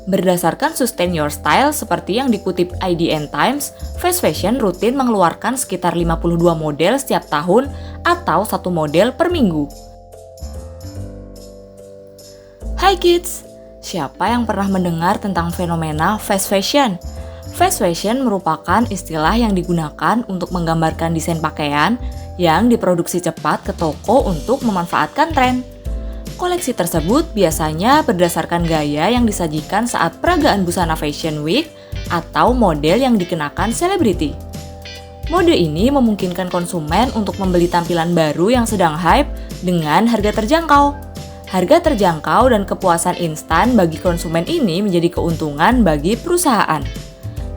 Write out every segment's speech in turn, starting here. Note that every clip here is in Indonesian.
Berdasarkan Sustain Your Style seperti yang dikutip IDN Times, fast fashion rutin mengeluarkan sekitar 52 model setiap tahun atau satu model per minggu. Hai kids, siapa yang pernah mendengar tentang fenomena fast fashion? Fast fashion merupakan istilah yang digunakan untuk menggambarkan desain pakaian yang diproduksi cepat ke toko untuk memanfaatkan tren. Koleksi tersebut biasanya berdasarkan gaya yang disajikan saat peragaan busana Fashion Week atau model yang dikenakan selebriti. Mode ini memungkinkan konsumen untuk membeli tampilan baru yang sedang hype dengan harga terjangkau. Harga terjangkau dan kepuasan instan bagi konsumen ini menjadi keuntungan bagi perusahaan.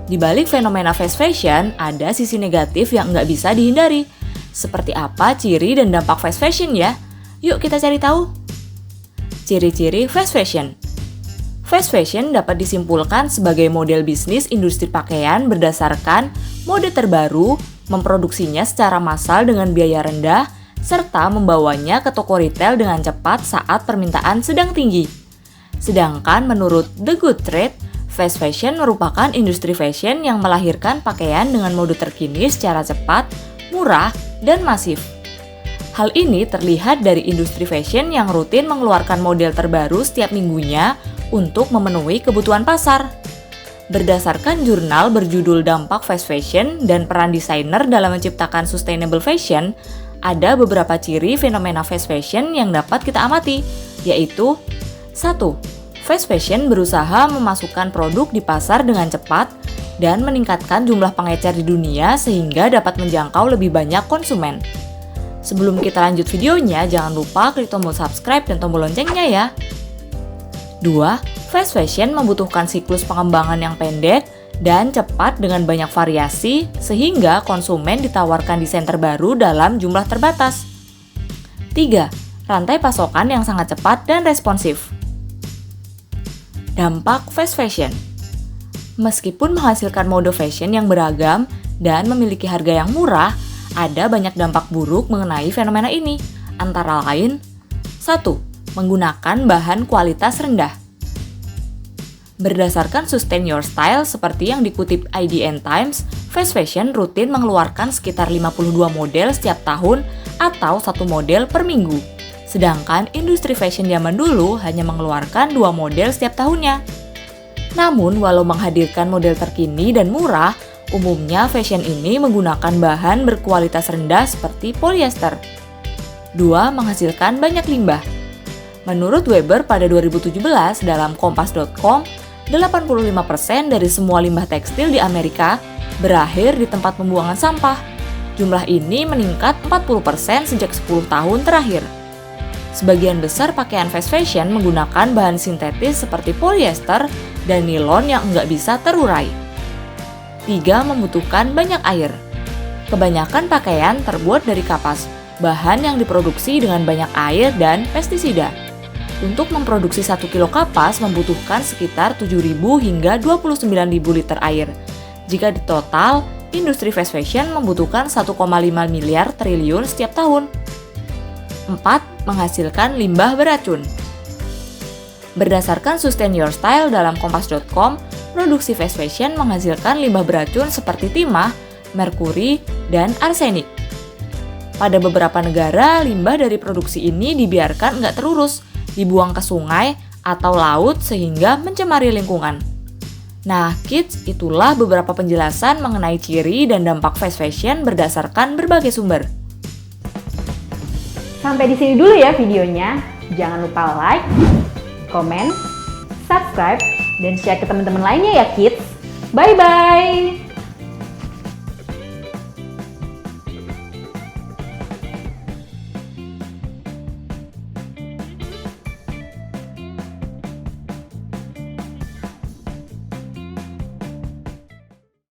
Di balik fenomena fast fashion, ada sisi negatif yang nggak bisa dihindari. Seperti apa ciri dan dampak fast fashion ya? Yuk kita cari tahu. Ciri-ciri fast fashion. Fast fashion dapat disimpulkan sebagai model bisnis industri pakaian berdasarkan mode terbaru, memproduksinya secara massal dengan biaya rendah, serta membawanya ke toko retail dengan cepat saat permintaan sedang tinggi. Sedangkan menurut The Good Trade, fast fashion merupakan industri fashion yang melahirkan pakaian dengan mode terkini secara cepat, murah, dan masif. Hal ini terlihat dari industri fashion yang rutin mengeluarkan model terbaru setiap minggunya untuk memenuhi kebutuhan pasar. Berdasarkan jurnal berjudul Dampak Fast Fashion dan Peran Desainer dalam Menciptakan Sustainable Fashion, ada beberapa ciri fenomena fast fashion yang dapat kita amati, yaitu 1. Fast fashion berusaha memasukkan produk di pasar dengan cepat dan meningkatkan jumlah pengecer di dunia sehingga dapat menjangkau lebih banyak konsumen. Sebelum kita lanjut videonya, jangan lupa klik tombol subscribe dan tombol loncengnya ya. 2. Fast fashion membutuhkan siklus pengembangan yang pendek dan cepat dengan banyak variasi, sehingga konsumen ditawarkan desain terbaru dalam jumlah terbatas. 3. Rantai pasokan yang sangat cepat dan responsif. Dampak fast fashion. Meskipun menghasilkan mode fashion yang beragam dan memiliki harga yang murah, ada banyak dampak buruk mengenai fenomena ini, antara lain 1. Menggunakan bahan kualitas rendah. Berdasarkan Sustain Your Style seperti yang dikutip IDN Times, fast fashion rutin mengeluarkan sekitar 52 model setiap tahun atau satu model per minggu. Sedangkan industri fashion zaman dulu hanya mengeluarkan 2 model setiap tahunnya. Namun, walau menghadirkan model terkini dan murah, umumnya fashion ini menggunakan bahan berkualitas rendah seperti polyester. 2. Menghasilkan banyak limbah. Menurut Weber pada 2017 dalam Kompas.com, 85% dari semua limbah tekstil di Amerika berakhir di tempat pembuangan sampah. Jumlah ini meningkat 40% sejak 10 tahun terakhir. Sebagian besar pakaian fast fashion menggunakan bahan sintetis seperti polyester dan nilon yang nggak bisa terurai. 3. Membutuhkan banyak air. Kebanyakan pakaian terbuat dari kapas, bahan yang diproduksi dengan banyak air dan pestisida. Untuk memproduksi 1 kilo kapas membutuhkan sekitar 7.000 hingga 29.000 liter air. Jika ditotal, industri fast fashion membutuhkan 1,5 miliar triliun setiap tahun. 4. Menghasilkan limbah beracun. Berdasarkan Sustain Your Style dalam Kompas.com, produksi fast fashion menghasilkan limbah beracun seperti timah, merkuri, dan arsenik. Pada beberapa negara, limbah dari produksi ini dibiarkan nggak terurus, dibuang ke sungai atau laut sehingga mencemari lingkungan. Nah, kids, itulah beberapa penjelasan mengenai ciri dan dampak fast fashion berdasarkan berbagai sumber. Sampai di sini dulu ya videonya. Jangan lupa like, komen, subscribe, dan share ke teman-teman lainnya ya kids. Bye-bye!